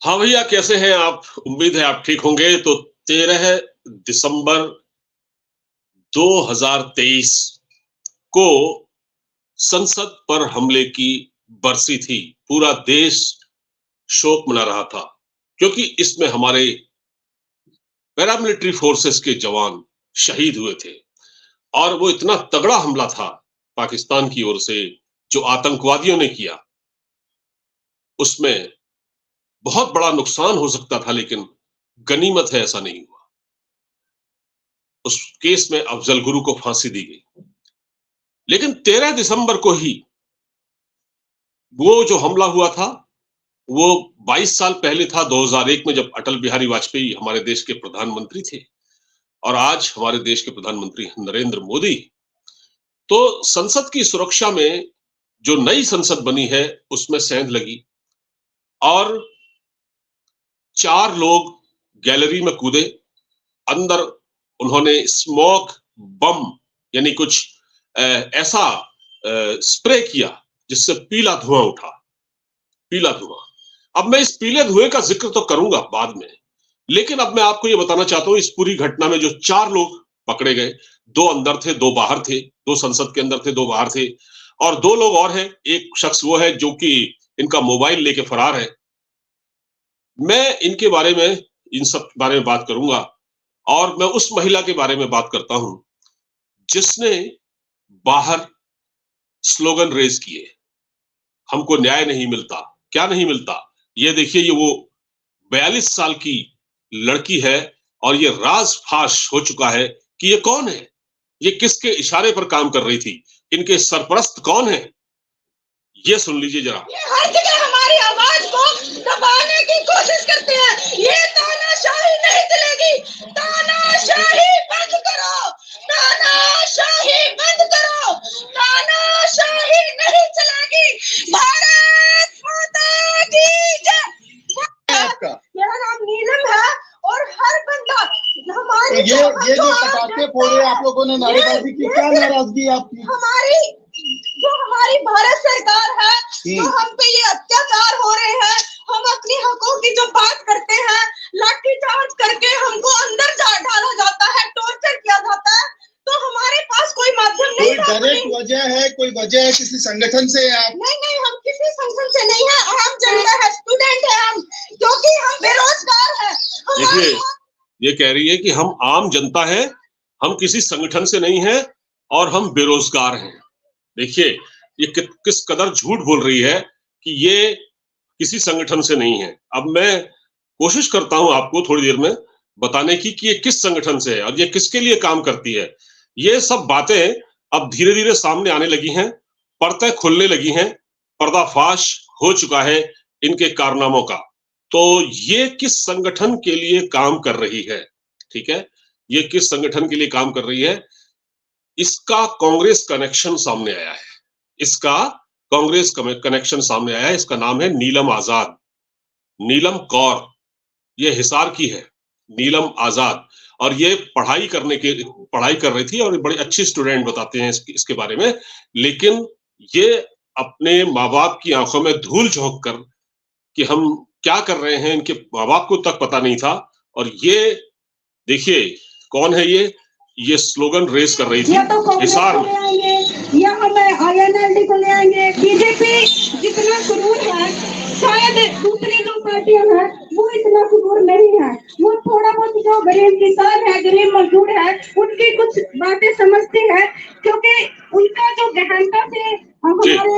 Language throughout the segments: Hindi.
हाँ भैया, कैसे हैं आप? उम्मीद है आप ठीक होंगे। तो 13 दिसंबर 2023 को संसद पर हमले की बरसी थी। पूरा देश शोक मना रहा था क्योंकि इसमें हमारे पैरामिलिट्री फोर्सेस के जवान शहीद हुए थे और वो इतना तगड़ा हमला था पाकिस्तान की ओर से जो आतंकवादियों ने किया। उसमें बहुत बड़ा नुकसान हो सकता था, लेकिन गनीमत है ऐसा नहीं हुआ। उस केस में अफजल गुरु को फांसी दी गई, लेकिन 13 दिसंबर को ही वो जो हमला हुआ था वो 22 साल पहले था, 2001 में, जब अटल बिहारी वाजपेयी हमारे देश के प्रधानमंत्री थे और आज हमारे देश के प्रधानमंत्री हैं नरेंद्र मोदी। तो संसद की सुरक्षा में जो नई संसद बनी है उसमें सेंध लगी और 4 लोग गैलरी में कूदे। अंदर उन्होंने स्मोक बम यानी कुछ ऐसा स्प्रे किया जिससे पीला धुआं उठा, पीला धुआं। अब मैं इस पीले धुएं का जिक्र तो करूंगा बाद में, लेकिन अब मैं आपको ये बताना चाहता हूं इस पूरी घटना में जो 4 लोग पकड़े गए, 2 अंदर थे, 2 बाहर थे, 2 संसद के अंदर थे, 2 बाहर थे और 2 लोग और हैं। एक शख्स वो है जो कि इनका मोबाइल लेके फरार है। मैं इनके बारे में, इन सब बारे में बात करूंगा और मैं उस महिला के बारे में बात करता हूं जिसने बाहर स्लोगन रेज किए, हमको न्याय नहीं मिलता। क्या नहीं मिलता? ये देखिए, ये वो 42 साल की लड़की है और ये राज फाश हो चुका है कि ये कौन है, ये किसके इशारे पर काम कर रही थी, इनके सरपरस्त कौन है। ये सुन लीजिए जरा। ये हर जगह हमारी आवाज को दबाने की कोशिश करते हैं। ये तानाशाही नहीं चलेगी। तानाशाही बंद करो, तानाशाही बंद करो, तानाशाही नहीं चलेगी। भारत माता की जय। आपका मेरा नाम नीलम है और हर बंदा हमारी तो ये जो पटाखे फोड़े आप लोगों ने, नारेबाजी की, क्या नाराजगी आपकी? हमारी भारत सरकार है तो हम पे ये अत्याचार हो रहे हैं। हम अपनी हकों की जो बात करते हैं, लाठीचार्ज करके हमको अंदर डाला जाता है, टॉर्चर किया जाता है। तो हमारे पास कोई माध्यम नहीं था। कोई डायरेक्ट वजह है, कोई वजह है किसी संगठन से आप? नहीं, हम किसी संगठन से नहीं है। आम जनता है, स्टूडेंट है हम, क्योंकि हम बेरोजगार है। देखिए, ये कह रही है कि हम आम जनता है, हम किसी संगठन से नहीं है और हम बेरोजगार हैं। देखिए, ये किस कदर झूठ बोल रही है कि ये किसी संगठन से नहीं है। अब मैं कोशिश करता हूं आपको थोड़ी देर में बताने की कि ये किस संगठन से है और ये किसके लिए काम करती है। ये सब बातें अब धीरे धीरे सामने आने लगी हैं, परतें खुलने लगी हैं, पर्दाफाश हो चुका है इनके कारनामों का। तो ये किस संगठन के लिए काम कर रही है, ठीक है, ये किस संगठन के लिए काम कर रही है, इसका कांग्रेस कनेक्शन सामने आया है। इसका कांग्रेस कनेक्शन सामने आया है। इसका नाम है नीलम आजाद, नीलम कौर। ये हिसार की है, नीलम आजाद। और ये पढ़ाई कर रही थी और बड़ी अच्छी स्टूडेंट बताते हैं इसके बारे में। लेकिन ये अपने माँ बाप की आंखों में धूल झोंक कर कि हम क्या कर रहे हैं, इनके माँ बाप को तक पता नहीं था। और ये देखिए कौन है, ये स्लोगन रेस कर रही थी हिसार में। या हमें INLD को ले आएंगे। बीजेपी जितना सुरूर है, शायद दूसरी जो पार्टियां हैं वो इतना सुरूर नहीं है। वो थोड़ा बहुत जो गरीब किसान है, गरीब मजदूर है, उनकी कुछ बातें समझती है, क्योंकि उनका जो गहनता से हमारे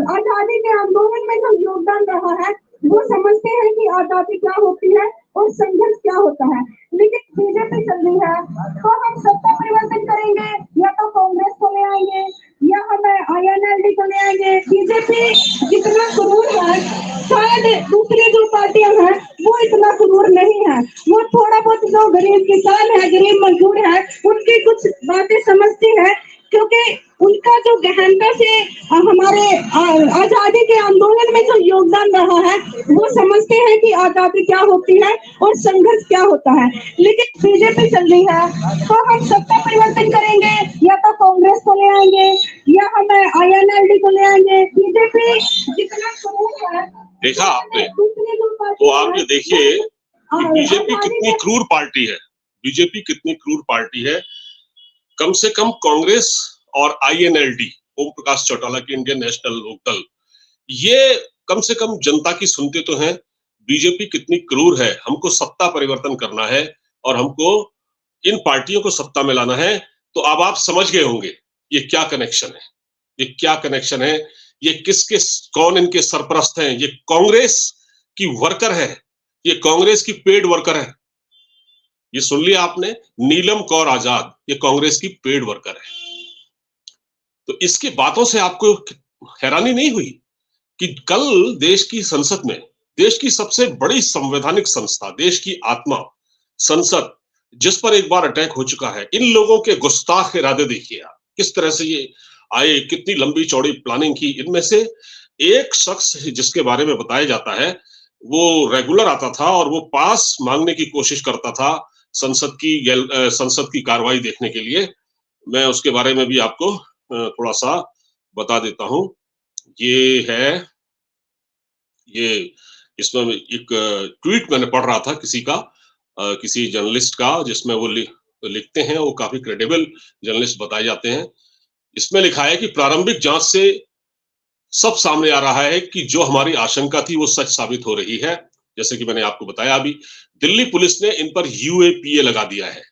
आजादी के आंदोलन में जो योगदान रहा है, वो समझते हैं कि आजादी क्या होती है और संघर्ष क्या होता है। लेकिन बीजेपी चल रही है तो हम सत्ता परिवर्तन करेंगे, या तो कांग्रेस को ले आएंगे या हमें INLD को ले आएंगे। बीजेपी जितना सुरूर है, शायद दूसरी जो पार्टियां हैं वो इतना सुरूर नहीं है। वो थोड़ा बहुत जो गरीब किसान है, गरीब मजदूर है, उनकी कुछ बातें समझती है, क्योंकि उनका जो गहनता से हमारे आजादी के आंदोलन में जो योगदान रहा है, वो समझते हैं कि आजादी क्या होती है और संघर्ष क्या होता है। लेकिन बीजेपी चल रही है तो हम सत्ता परिवर्तन करेंगे, या तो कांग्रेस को ले आएंगे या हमें INLD को ले आएंगे। बीजेपी जितना सुरूर है, देखा आपने, तो आप ये देखिए कि बीजेपी कितनी क्रूर पार्टी है। बीजेपी कितनी क्रूर पार्टी है। कम से कम कांग्रेस और आईएनएलडी, ओम प्रकाश चौटाला की इंडियन नेशनल लोकदल, ये कम से कम जनता की सुनते तो हैं। बीजेपी कितनी क्रूर है। हमको सत्ता परिवर्तन करना है और हमको इन पार्टियों को सत्ता में लाना है। तो अब आप समझ गए होंगे ये क्या कनेक्शन है, ये क्या कनेक्शन है, ये किसके, कौन इनके सरपरस्त हैं। ये कांग्रेस की वर्कर है, ये कांग्रेस की पेड वर्कर है। ये सुन लिया आपने, नीलम कौर आजाद ये कांग्रेस की पेड वर्कर है। तो इसकी बातों से आपको हैरानी नहीं हुई कि कल देश की संसद में, देश की सबसे बड़ी संवैधानिक संस्था, देश की आत्मा संसद, जिस पर एक बार अटैक हो चुका है, इन लोगों के गुस्ताख इरादे देखिए आप, किस तरह से ये आए, कितनी लंबी चौड़ी प्लानिंग की। इनमें से एक शख्स जिसके बारे में बताया जाता है वो रेगुलर आता था और वो पास मांगने की कोशिश करता था संसद की कार्रवाई देखने के लिए। मैं उसके बारे में भी आपको थोड़ा सा बता देता हूं। ये है, ये इसमें एक ट्वीट मैंने पढ़ रहा था किसी का, किसी जर्नलिस्ट का, जिसमें वो लिखते हैं, वो काफी क्रेडिबल जर्नलिस्ट बताए जाते हैं। इसमें लिखा है कि प्रारंभिक जांच से सब सामने आ रहा है कि जो हमारी आशंका थी वो सच साबित हो रही है। जैसे कि मैंने आपको बताया अभी, दिल्ली पुलिस ने इन पर यूएपीए लगा दिया है।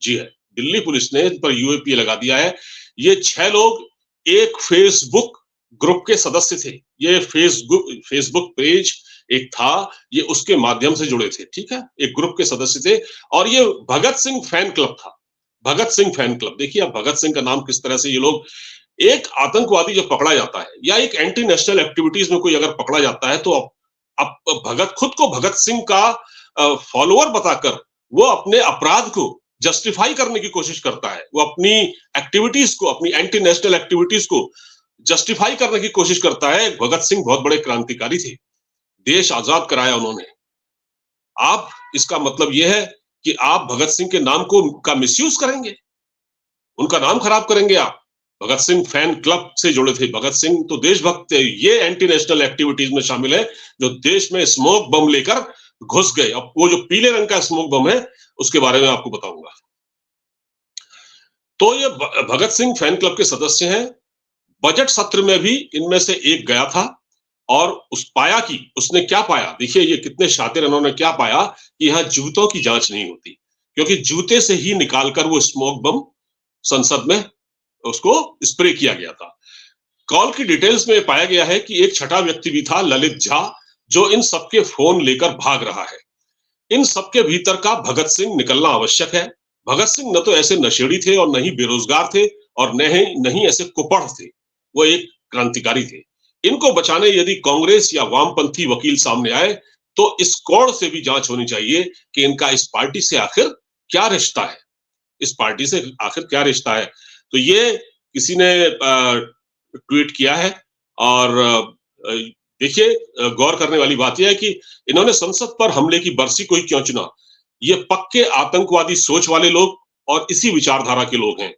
जी है, दिल्ली पुलिस ने इन पर यूएपीए लगा दिया है। ये 6 लोग एक फेसबुक ग्रुप के सदस्य थे। ये फेसबुक पेज एक था, ये उसके माध्यम से जुड़े थे, ठीक है, एक ग्रुप के सदस्य थे। और ये भगत सिंह फैन क्लब था, भगत सिंह फैन क्लब। देखिए अब भगत सिंह का नाम किस तरह से ये लोग, एक आतंकवादी जब पकड़ा जाता है या एक एंटी नेशनल एक्टिविटीज में कोई अगर पकड़ा जाता है, तो अब भगत खुद को भगत सिंह का फॉलोअर बताकर वो अपने अपराध को जस्टिफाई करने की कोशिश करता है। वो अपनी एक्टिविटीज को, अपनी एंटी नेशनल एक्टिविटीज को जस्टिफाई करने की कोशिश करता है। भगत सिंह बहुत बड़े क्रांतिकारी थे, देश आजाद कराया उन्होंने। आप, इसका मतलब यह है कि आप भगत सिंह के नाम का मिसयूज करेंगे, उनका नाम खराब करेंगे आप। भगत सिंह फैन क्लब से जुड़े थे, भगत सिंह तो देशभक्त थे। ये एंटी नेशनल एक्टिविटीज में शामिल है जो देश में स्मोक बम लेकर घुस गए। अब वो जो पीले रंग का स्मोक बम है उसके बारे में आपको बताऊंगा। तो ये भगत सिंह फैन क्लब के सदस्य हैं। बजट सत्र में भी इनमें से एक गया था और उसने क्या पाया, देखिए ये कितने शातिर, इन्होंने क्या पाया कि यहाँ जूतों की जांच नहीं होती, क्योंकि जूते से ही निकालकर वो स्मोक बम संसद में उसको स्प्रे किया गया था। कॉल की डिटेल्स में पाया गया है कि एक छठा व्यक्ति भी था, ललित झा, जो इन सबके फोन लेकर भाग रहा है। इन सबके भीतर का भगत सिंह निकलना आवश्यक है। भगत सिंह न तो ऐसे नशेड़ी थे और न ही बेरोजगार थे और नहीं ऐसे कुपड़ थे, वो एक क्रांतिकारी थे। इनको बचाने यदि कांग्रेस या वामपंथी वकील सामने आए तो इस कोण से भी जांच होनी चाहिए कि इनका इस पार्टी से आखिर क्या रिश्ता है, इस पार्टी से आखिर क्या रिश्ता है। तो ये किसी ने ट्वीट किया है। और देखिए गौर करने वाली बात यह है कि इन्होंने संसद पर हमले की बरसी को ही क्यों चुना। ये पक्के आतंकवादी सोच वाले लोग और इसी विचारधारा के लोग हैं।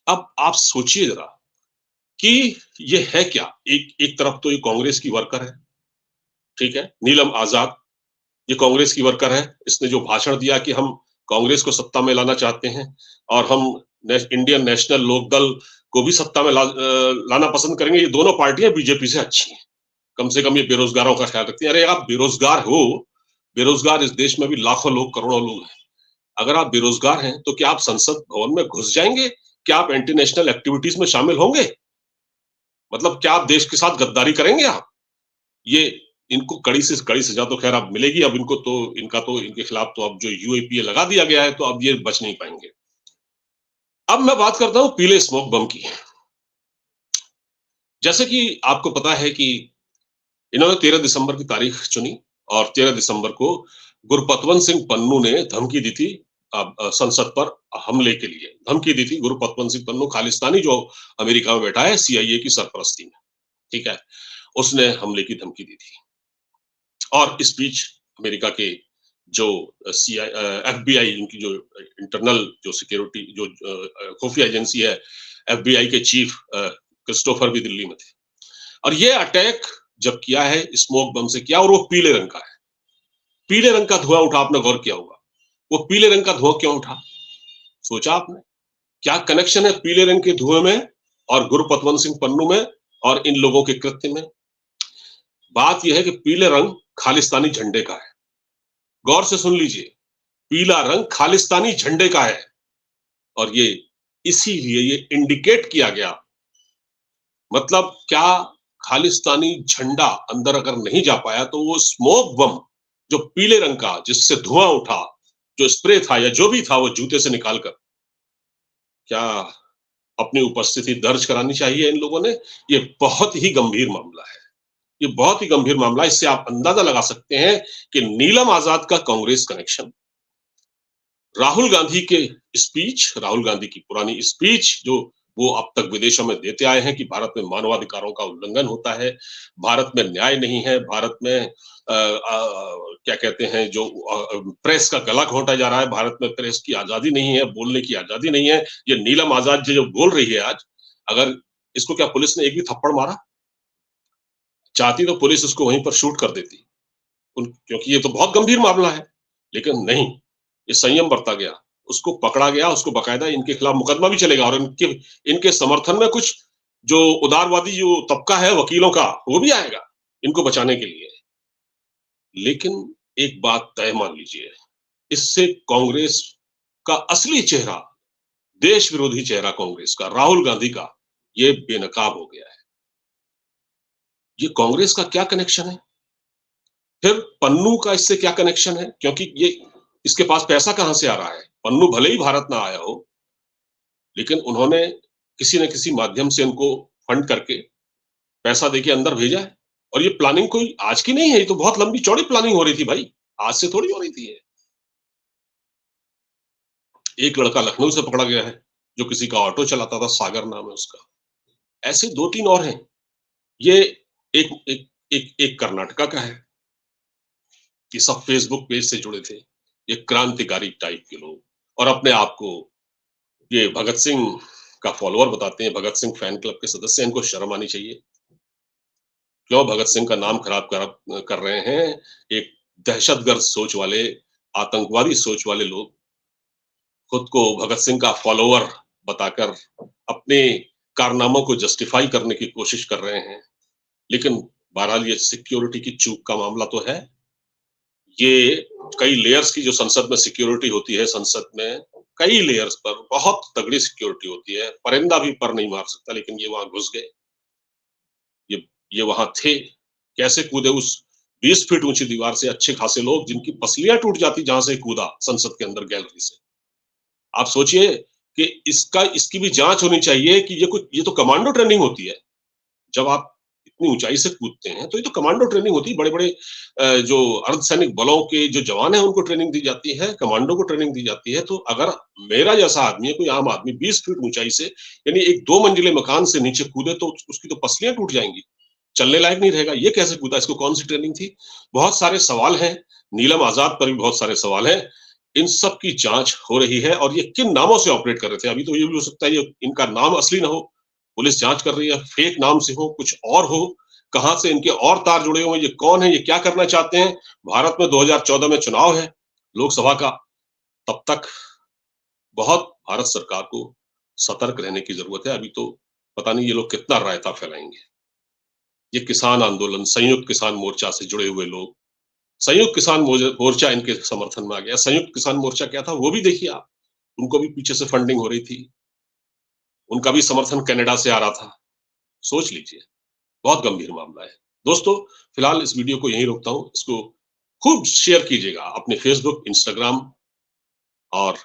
अब आप सोचिए जरा कि ये है क्या। एक तरफ तो ये कांग्रेस की वर्कर है, ठीक है, नीलम आजाद, ये कांग्रेस की वर्कर है। इसने जो भाषण दिया कि हम कांग्रेस को सत्ता में लाना चाहते हैं और हम इंडियन नेशनल लोकदल को भी सत्ता में लाना पसंद करेंगे। ये दोनों पार्टियां बीजेपी से अच्छी हैं, कम से कम ये बेरोजगारों का ख्याल रखती है। अरे आप बेरोजगार हो, बेरोजगार इस देश में भी लाखों लोग, करोड़ों लोग हैं। अगर आप बेरोजगार हैं तो क्या आप संसद भवन में घुस जाएंगे? क्या आप एंटी नेशनल एक्टिविटीज में शामिल होंगे? मतलब क्या आप देश के साथ गद्दारी करेंगे आप? ये इनको कड़ी से कड़ी सजा तो खैर अब मिलेगी। अब इनके खिलाफ तो अब जो यूएपीए लगा दिया गया है, तो अब ये बच नहीं पाएंगे। अब मैं बात करता हूं पीले स्मोक बम की। जैसे कि आपको पता है कि इन्होंने 13 दिसंबर की तारीख चुनी और 13 दिसंबर को गुरपतवंत सिंह पन्नू ने धमकी दी थी संसद पर हमले के लिए धमकी दी थी। गुरपतवंत सिंह पन्नू खालिस्तानी जो अमेरिका में बैठा है सीआईए की सरपरस्ती में, ठीक है, उसने हमले की धमकी दी थी। और इस बीच अमेरिका के जो एफबीआई, इनकी जो इंटरनल जो सिक्योरिटी जो खुफिया एजेंसी है, एफबीआई के चीफ क्रिस्टोफर भी दिल्ली में थे। और ये अटैक जब किया है स्मोक बम से किया, और वो पीले रंग का है। पीले रंग का धुआं उठा, आपने गौर किया होगा वो पीले रंग का धुआं क्यों उठा? सोचा आपने क्या कनेक्शन है पीले रंग के धुएं में और गुरपतवंत सिंह पन्नू में और इन लोगों के कृत्य में? बात यह है कि पीले रंग खालिस्तानी झंडे का है। गौर से सुन लीजिए, पीला रंग खालिस्तानी झंडे का है, और ये इसीलिए ये इंडिकेट किया गया। मतलब क्या खालिस्तानी झंडा अंदर अगर नहीं जा पाया तो वो स्मोक बम जो पीले रंग का, जिससे धुआं उठा, जो स्प्रे था या जो भी था, वो जूते से निकालकर क्या अपनी उपस्थिति दर्ज करानी चाहिए इन लोगों ने? ये बहुत ही गंभीर मामला है, ये बहुत ही गंभीर मामला है। इससे आप अंदाजा लगा सकते हैं कि नीलम आजाद का कांग्रेस कनेक्शन, राहुल गांधी के स्पीच, राहुल गांधी की पुरानी स्पीच जो वो अब तक विदेशों में देते आए हैं कि भारत में मानवाधिकारों का उल्लंघन होता है, भारत में न्याय नहीं है, भारत में क्या कहते हैं जो प्रेस का गला घोंटा जा रहा है, भारत में प्रेस की आजादी नहीं है, बोलने की आजादी नहीं है। ये नीलम आजाद जो बोल रही है आज, अगर इसको क्या पुलिस ने एक भी थप्पड़ मारा? चाहती तो पुलिस उसको वहीं पर शूट कर देती, क्योंकि ये तो बहुत गंभीर मामला है, लेकिन नहीं, ये संयम बरता गया, उसको पकड़ा गया, उसको बकायदा इनके खिलाफ मुकदमा भी चलेगा, और इनके समर्थन में कुछ जो उदारवादी जो तबका है वकीलों का, वो भी आएगा इनको बचाने के लिए। लेकिन एक बात तय मान लीजिए, इससे कांग्रेस का असली चेहरा, देश विरोधी चेहरा कांग्रेस का, राहुल गांधी का, ये बेनकाब हो गया है। ये कांग्रेस का क्या कनेक्शन है? फिर पन्नू का इससे क्या कनेक्शन है? क्योंकि ये इसके पास पैसा कहां से आ रहा है? पन्नू भले ही भारत ना आया हो, लेकिन उन्होंने किसी न किसी माध्यम से इनको फंड करके पैसा देके अंदर भेजा है। और ये प्लानिंग कोई आज की नहीं है, ये तो बहुत लंबी चौड़ी प्लानिंग हो रही थी भाई, आज से थोड़ी हो रही थी ये। एक लड़का लखनऊ से पकड़ा गया है जो किसी का ऑटो चलाता था, सागर नाम है उसका। ऐसे 2-3 और हैं। ये एक एक एक, एक कर्नाटका का है, ये सब फेसबुक पेज से जुड़े थे, ये क्रांतिकारी टाइप के लोग, और अपने आप को ये भगत सिंह का फॉलोअर बताते हैं, भगत सिंह फैन क्लब के सदस्य। इनको शर्म आनी चाहिए। क्यों भगत सिंह का नाम खराब कर रहे हैं? एक दहशतगर्द सोच वाले, आतंकवादी सोच वाले लोग खुद को भगत सिंह का फॉलोअर बताकर अपने कारनामों को जस्टिफाई करने की कोशिश कर रहे हैं। लेकिन बहरहाल ये सिक्योरिटी की चूक का मामला तो है। ये कई लेयर्स की जो संसद में सिक्योरिटी होती है, संसद में कई लेयर्स पर बहुत तगड़ी सिक्योरिटी होती है, परिंदा भी पर नहीं मार सकता, लेकिन ये वहां घुस गए, ये वहां थे, कैसे कूदे उस 20 फीट ऊंची दीवार से अच्छे खासे लोग, जिनकी पसलियां टूट जाती जहां से कूदा संसद के अंदर गैलरी से। आप सोचिए कि इसकी भी जांच होनी चाहिए कि ये तो कमांडो ट्रेनिंग होती है। जब आप इतनी ऊंचाई से कूदते हैं तो ये तो कमांडो ट्रेनिंग होती है। बड़े बड़े जो अर्धसैनिक बलों के जो जवान है उनको ट्रेनिंग दी जाती है, कमांडो को ट्रेनिंग दी जाती है। तो अगर मेरा जैसा आदमी है, कोई आम आदमी 20 फीट ऊंचाई से, यानी एक 2 मंजिले मकान से नीचे कूदे तो उसकी तो पसलियां टूट जाएंगी, चलने लायक नहीं रहेगा। ये कैसे कूदा? इसको कौन सी ट्रेनिंग थी? बहुत सारे सवाल हैं। नीलम आजाद पर भी बहुत सारे सवाल हैं। इन सब की जांच हो रही है। और ये किन नामों से ऑपरेट कर रहे थे? अभी तो ये भी हो सकता है ये इनका नाम असली ना हो, पुलिस जांच कर रही है, फेक नाम से हो, कुछ और हो, कहां से इनके और तार जुड़े हुए, ये कौन है, ये क्या करना चाहते हैं? भारत में 2014 में चुनाव है लोकसभा का, तब तक बहुत भारत सरकार को सतर्क रहने की जरूरत है। अभी तो पता नहीं ये लोग कितना रायता फैलाएंगे। ये किसान आंदोलन, संयुक्त किसान मोर्चा से जुड़े हुए लोग, संयुक्त किसान मोर्चा इनके समर्थन में आ गया। संयुक्त किसान मोर्चा क्या था वो भी देखिए आप, उनको भी पीछे से फंडिंग हो रही थी, उनका भी समर्थन कनाडा से आ रहा था। सोच लीजिए, बहुत गंभीर मामला है। दोस्तों, फिलहाल इस वीडियो को यहीं रोकता हूं। इसको खूब शेयर कीजिएगा अपने फेसबुक, इंस्टाग्राम और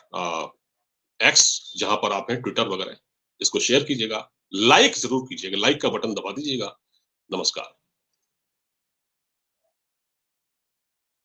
एक्स जहां पर आप हैं, ट्विटर वगैरह, इसको शेयर कीजिएगा, लाइक जरूर कीजिएगा, लाइक का बटन दबा दीजिएगा। नमस्कार।